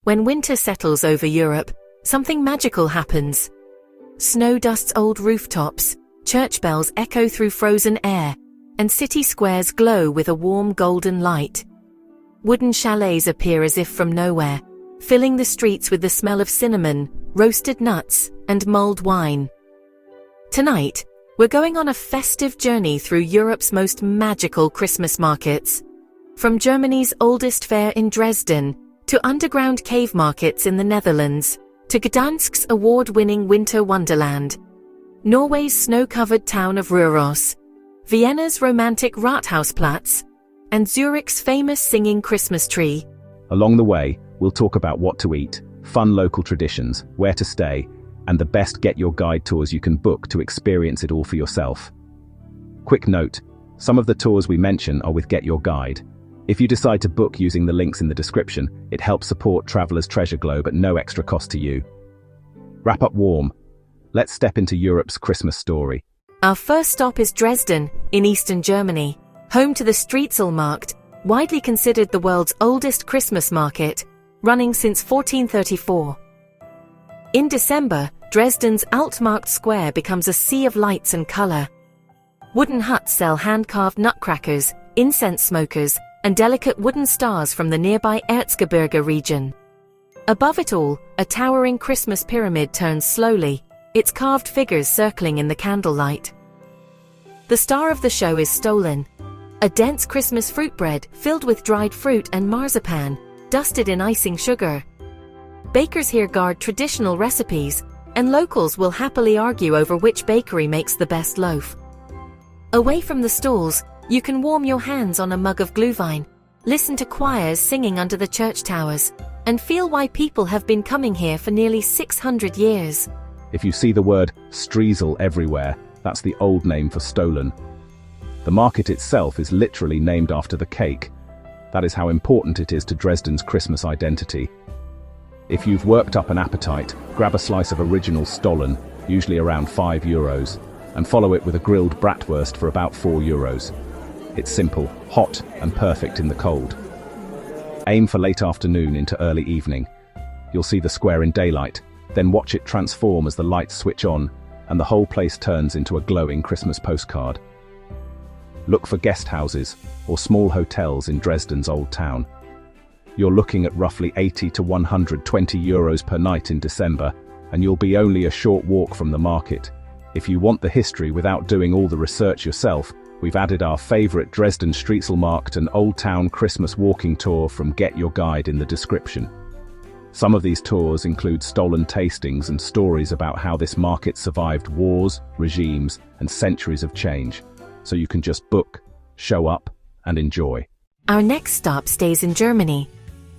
When winter settles over Europe, something magical happens. Snow dusts old rooftops, church bells echo through frozen air, and city squares glow with a warm golden light. Wooden chalets appear as if from nowhere, filling the streets with the smell of cinnamon, roasted nuts, and mulled wine. Tonight, we're going on a festive journey through Europe's most magical Christmas markets. From Germany's oldest fair in Dresden, to underground cave markets in the Netherlands, to Gdańsk's award-winning winter wonderland, Norway's snow-covered town of Røros, Vienna's romantic Rathausplatz, and Zurich's famous singing Christmas tree. Along the way, we'll talk about what to eat, fun local traditions, where to stay, and the best Get Your Guide tours you can book to experience it all for yourself. Quick note, some of the tours we mention are with Get Your Guide. If you decide to book using the links in the description, it helps support Traveller's Treasure Globe at no extra cost to you. Wrap up warm. Let's step into Europe's Christmas story. Our first stop is Dresden, in eastern Germany, home to the Striezelmarkt, widely considered the world's oldest Christmas market, running since 1434. In December, Dresden's Altmarkt Square becomes a sea of lights and color. Wooden huts sell hand-carved nutcrackers, incense smokers, and delicate wooden stars from the nearby Erzgebirge region. Above it all, a towering Christmas pyramid turns slowly, its carved figures circling in the candlelight. The star of the show is Stollen, a dense Christmas fruit bread filled with dried fruit and marzipan, dusted in icing sugar. Bakers here guard traditional recipes, and locals will happily argue over which bakery makes the best loaf. Away from the stalls, you can warm your hands on a mug of glühwein, listen to choirs singing under the church towers, and feel why people have been coming here for nearly 600 years. If you see the word Striezel everywhere, that's the old name for Stollen. The market itself is literally named after the cake. That is how important it is to Dresden's Christmas identity. If you've worked up an appetite, grab a slice of original Stollen, usually around €5, and follow it with a grilled bratwurst for about €4. It's simple, hot, and perfect in the cold. Aim for late afternoon into early evening. You'll see the square in daylight, then watch it transform as the lights switch on, and the whole place turns into a glowing Christmas postcard. Look for guest houses or small hotels in Dresden's old town. You're looking at roughly €80 to €120 per night in December, and you'll be only a short walk from the market. If you want the history without doing all the research yourself, we've added our favorite Dresden Striezelmarkt and Old Town Christmas walking tour from Get Your Guide in the description. Some of these tours include Stollen tastings and stories about how this market survived wars, regimes, and centuries of change. So you can just book, show up, and enjoy. Our next stop stays in Germany.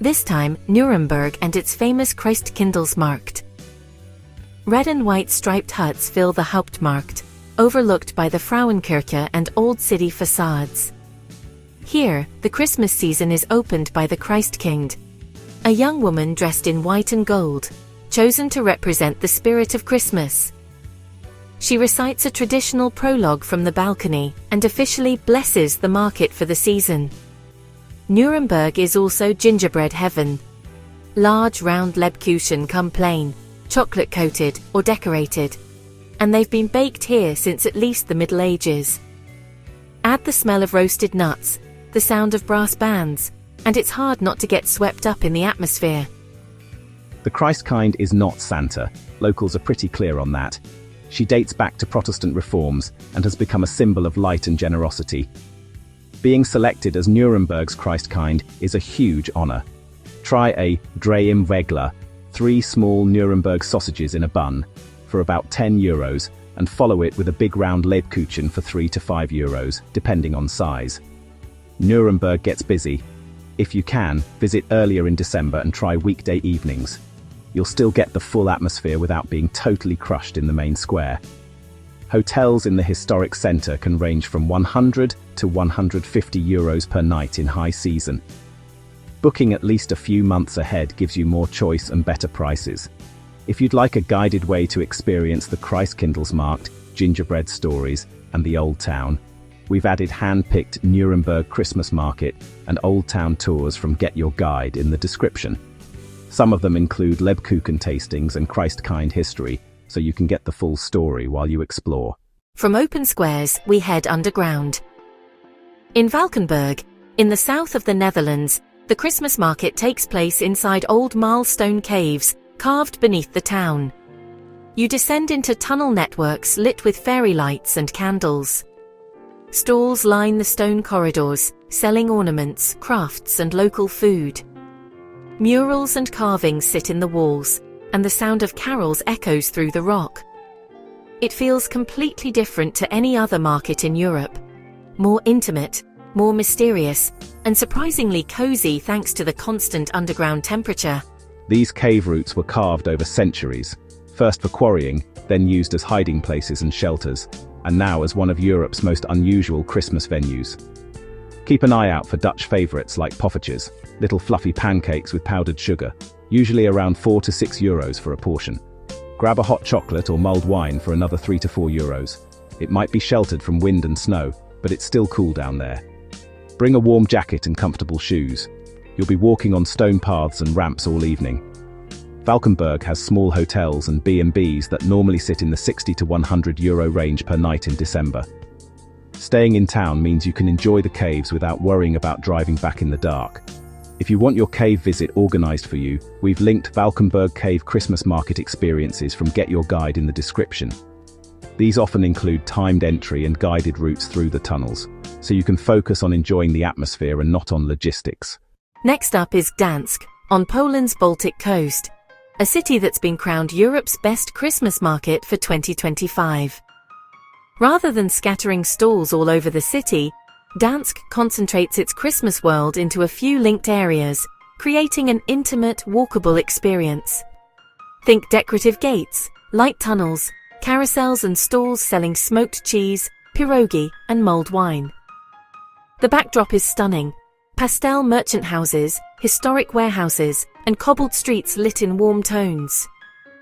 This time, Nuremberg and its famous Christkindlesmarkt. Red and white striped huts fill the Hauptmarkt, overlooked by the Frauenkirche and old city facades. Here, the Christmas season is opened by the Christkind, a young woman dressed in white and gold, chosen to represent the spirit of Christmas. She recites a traditional prologue from the balcony and officially blesses the market for the season. Nuremberg is also gingerbread heaven. Large round Lebkuchen come plain, chocolate-coated or decorated, and they've been baked here since at least the Middle Ages. Add the smell of roasted nuts, the sound of brass bands, and it's hard not to get swept up in the atmosphere. The Christkind is not Santa. Locals are pretty clear on that. She dates back to Protestant reforms and has become a symbol of light and generosity. Being selected as Nuremberg's Christkind is a huge honor. Try a Dreh im Wegler, 3 small Nuremberg sausages in a bun, for about €10, and follow it with a big round Lebkuchen for €3 to €5, depending on size. Nuremberg gets busy. If you can, visit earlier in December and try weekday evenings. You'll still get the full atmosphere without being totally crushed in the main square. Hotels in the historic center can range from €100 to €150 per night in high season. Booking at least a few months ahead gives you more choice and better prices. If you'd like a guided way to experience the Christkindlesmarkt, gingerbread stories, and the Old Town, we've added hand-picked Nuremberg Christmas market and Old Town tours from Get Your Guide in the description. Some of them include Lebkuchen tastings and Christkind history, so you can get the full story while you explore. From open squares, we head underground. In Valkenburg, in the south of the Netherlands, the Christmas market takes place inside old milestone caves, carved beneath the town. You descend into tunnel networks lit with fairy lights and candles. Stalls line the stone corridors, selling ornaments, crafts, and local food. Murals and carvings sit in the walls, and the sound of carols echoes through the rock. It feels completely different to any other market in Europe. More intimate, more mysterious, and surprisingly cozy thanks to the constant underground temperature. These cave routes were carved over centuries, first for quarrying, then used as hiding places and shelters, and now as one of Europe's most unusual Christmas venues. Keep an eye out for Dutch favorites like poffertjes, little fluffy pancakes with powdered sugar, usually around €4 to €6 for a portion. Grab a hot chocolate or mulled wine for another €3 to €4. It might be sheltered from wind and snow, but it's still cool down there. Bring a warm jacket and comfortable shoes. You'll be walking on stone paths and ramps all evening. Valkenburg has small hotels and B&Bs that normally sit in the €60 to €100 range per night in December. Staying in town means you can enjoy the caves without worrying about driving back in the dark. If you want your cave visit organized for you, we've linked Valkenburg Cave Christmas Market experiences from Get Your Guide in the description. These often include timed entry and guided routes through the tunnels, so you can focus on enjoying the atmosphere and not on logistics. Next up is Gdańsk, on Poland's Baltic coast, a city that's been crowned Europe's best Christmas market for 2025. Rather than scattering stalls all over the city, Gdańsk concentrates its Christmas world into a few linked areas, creating an intimate, walkable experience. Think decorative gates, light tunnels, carousels and stalls selling smoked cheese, pierogi, and mulled wine. The backdrop is stunning. Pastel merchant houses, historic warehouses, and cobbled streets lit in warm tones.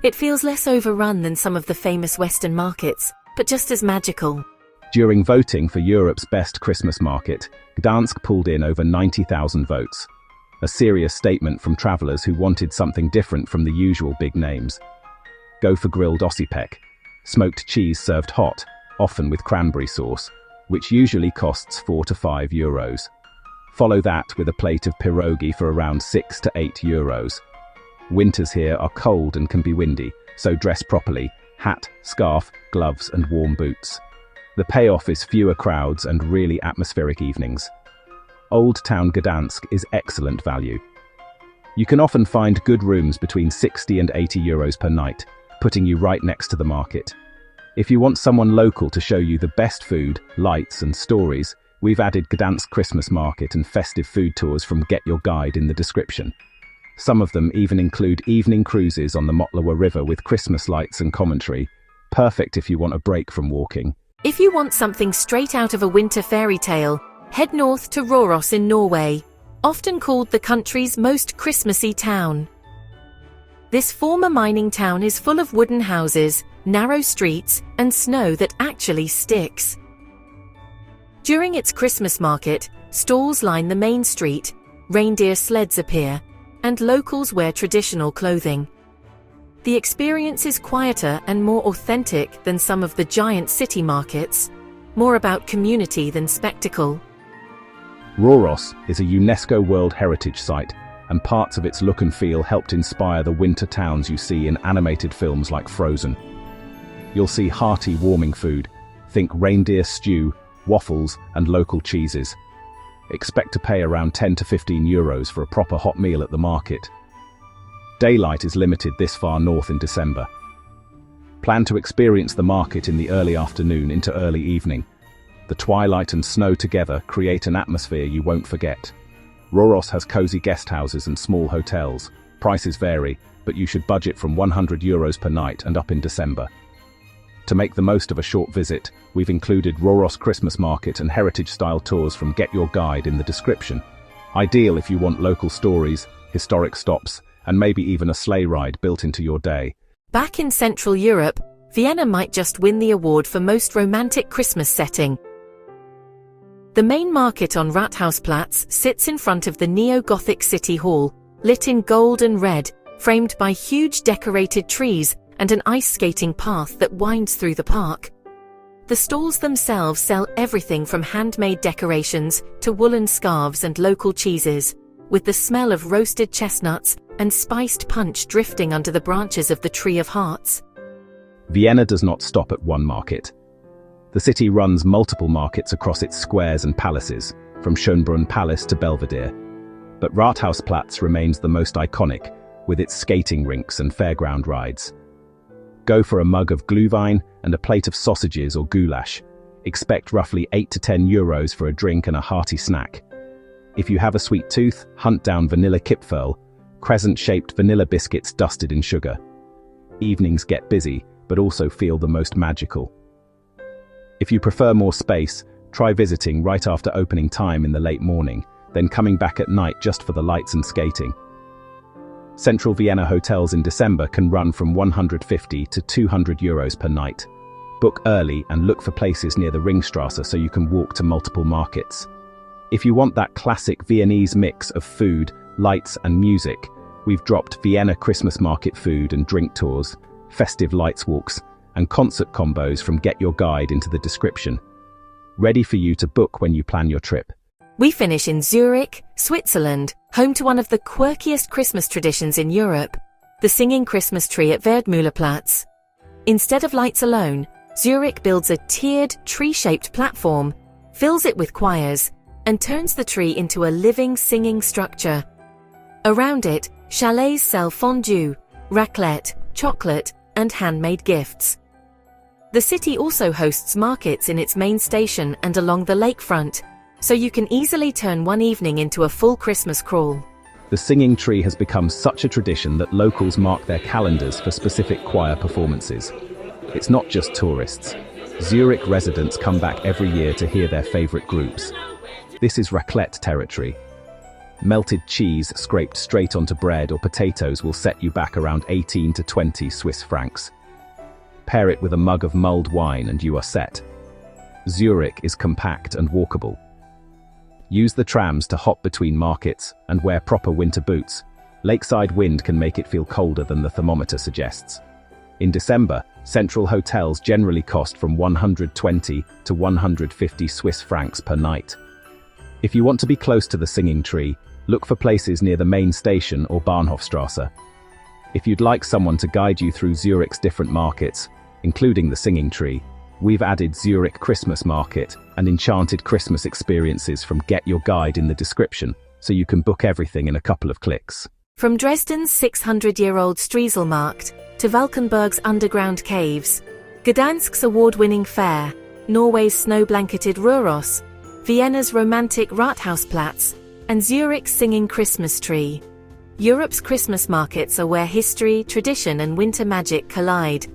It feels less overrun than some of the famous Western markets, but just as magical. During voting for Europe's best Christmas market, Gdańsk pulled in over 90,000 votes. A serious statement from travelers who wanted something different from the usual big names. Go for grilled osypek, smoked cheese served hot, often with cranberry sauce, which usually costs €4 to €5. Follow that with a plate of pierogi for around €6 to €8. Winters here are cold and can be windy, so dress properly: hat, scarf, gloves, and warm boots. The payoff is fewer crowds and really atmospheric evenings. Old Town Gdańsk is excellent value. You can often find good rooms between €60 and €80 per night, putting you right next to the market. If you want someone local to show you the best food, lights, and stories, we've added Gdańsk Christmas Market and festive food tours from Get Your Guide in the description. Some of them even include evening cruises on the Motlawa River with Christmas lights and commentary. Perfect if you want a break from walking. If you want something straight out of a winter fairy tale, head north to Røros in Norway, often called the country's most Christmassy town. This former mining town is full of wooden houses, narrow streets, and snow that actually sticks. During its Christmas market, stalls line the main street, reindeer sleds appear, and locals wear traditional clothing. The experience is quieter and more authentic than some of the giant city markets, more about community than spectacle. Røros is a UNESCO World Heritage Site, and parts of its look and feel helped inspire the winter towns you see in animated films like Frozen. You'll see hearty, warming food. Think reindeer stew, waffles, and local cheeses. Expect to pay around €10 to €15 for a proper hot meal at the market. Daylight is limited this far north in December. Plan to experience the market in the early afternoon into early evening. The twilight and snow together create an atmosphere you won't forget. Røros has cozy guest houses and small hotels. Prices vary, but you should budget from €100 per night and up in December. To make the most of a short visit, we've included Røros Christmas Market and heritage-style tours from Get Your Guide in the description. Ideal if you want local stories, historic stops, and maybe even a sleigh ride built into your day. Back in Central Europe, Vienna might just win the award for most romantic Christmas setting. The main market on Rathausplatz sits in front of the neo-Gothic City Hall, lit in gold and red, framed by huge decorated trees and an ice skating path that winds through the park. The stalls themselves sell everything from handmade decorations to woolen scarves and local cheeses, with the smell of roasted chestnuts and spiced punch drifting under the branches of the Tree of Hearts. Vienna does not stop at one market. The city runs multiple markets across its squares and palaces, from Schönbrunn Palace to Belvedere. But Rathausplatz remains the most iconic, with its skating rinks and fairground rides. Go for a mug of glühwein and a plate of sausages or goulash. Expect roughly 8 to 10 euros for a drink and a hearty snack. If you have a sweet tooth, hunt down vanilla kipferl, crescent-shaped vanilla biscuits dusted in sugar. Evenings get busy, but also feel the most magical. If you prefer more space, try visiting right after opening time in the late morning, then coming back at night just for the lights and skating. Central Vienna hotels in December can run from 150 to 200 euros per night. Book early and look for places near the Ringstrasse so you can walk to multiple markets. If you want that classic Viennese mix of food, lights and music, we've dropped Vienna Christmas market food and drink tours, festive lights walks, and concert combos from Get Your Guide into the description. Ready for you to book when you plan your trip. We finish in Zurich, Switzerland, home to one of the quirkiest Christmas traditions in Europe, the singing Christmas tree at Wertmüllerplatz. Instead of lights alone, Zurich builds a tiered, tree-shaped platform, fills it with choirs, and turns the tree into a living, singing structure. Around it, chalets sell fondue, raclette, chocolate, and handmade gifts. The city also hosts markets in its main station and along the lakefront, so you can easily turn one evening into a full Christmas crawl. The singing tree has become such a tradition that locals mark their calendars for specific choir performances. It's not just tourists. Zurich residents come back every year to hear their favorite groups. This is raclette territory. Melted cheese scraped straight onto bread or potatoes will set you back around 18 to 20 Swiss francs. Pair it with a mug of mulled wine and you are set. Zurich is compact and walkable. Use the trams to hop between markets and wear proper winter boots. Lakeside wind can make it feel colder than the thermometer suggests. In December, central hotels generally cost from 120 to 150 Swiss francs per night. If you want to be close to the singing tree, look for places near the main station or Bahnhofstrasse. If you'd like someone to guide you through Zurich's different markets, including the singing tree, we've added Zurich Christmas Market and Enchanted Christmas experiences from Get Your Guide in the description, so you can book everything in a couple of clicks. From Dresden's 600-year-old Striezelmarkt to Valkenburg's underground caves, Gdańsk's award-winning fair, Norway's snow-blanketed Røros, Vienna's romantic Rathausplatz, and Zurich's singing Christmas tree. Europe's Christmas markets are where history, tradition, and winter magic collide.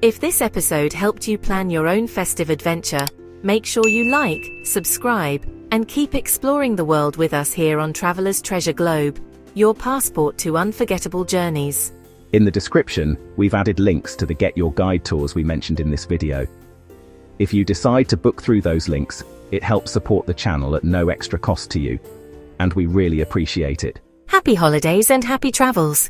If this episode helped you plan your own festive adventure, make sure you like, subscribe, and keep exploring the world with us here on Traveler's Treasure Globe, your passport to unforgettable journeys. In the description, we've added links to the Get Your Guide tours we mentioned in this video. If you decide to book through those links, it helps support the channel at no extra cost to you, and we really appreciate it. Happy holidays and happy travels!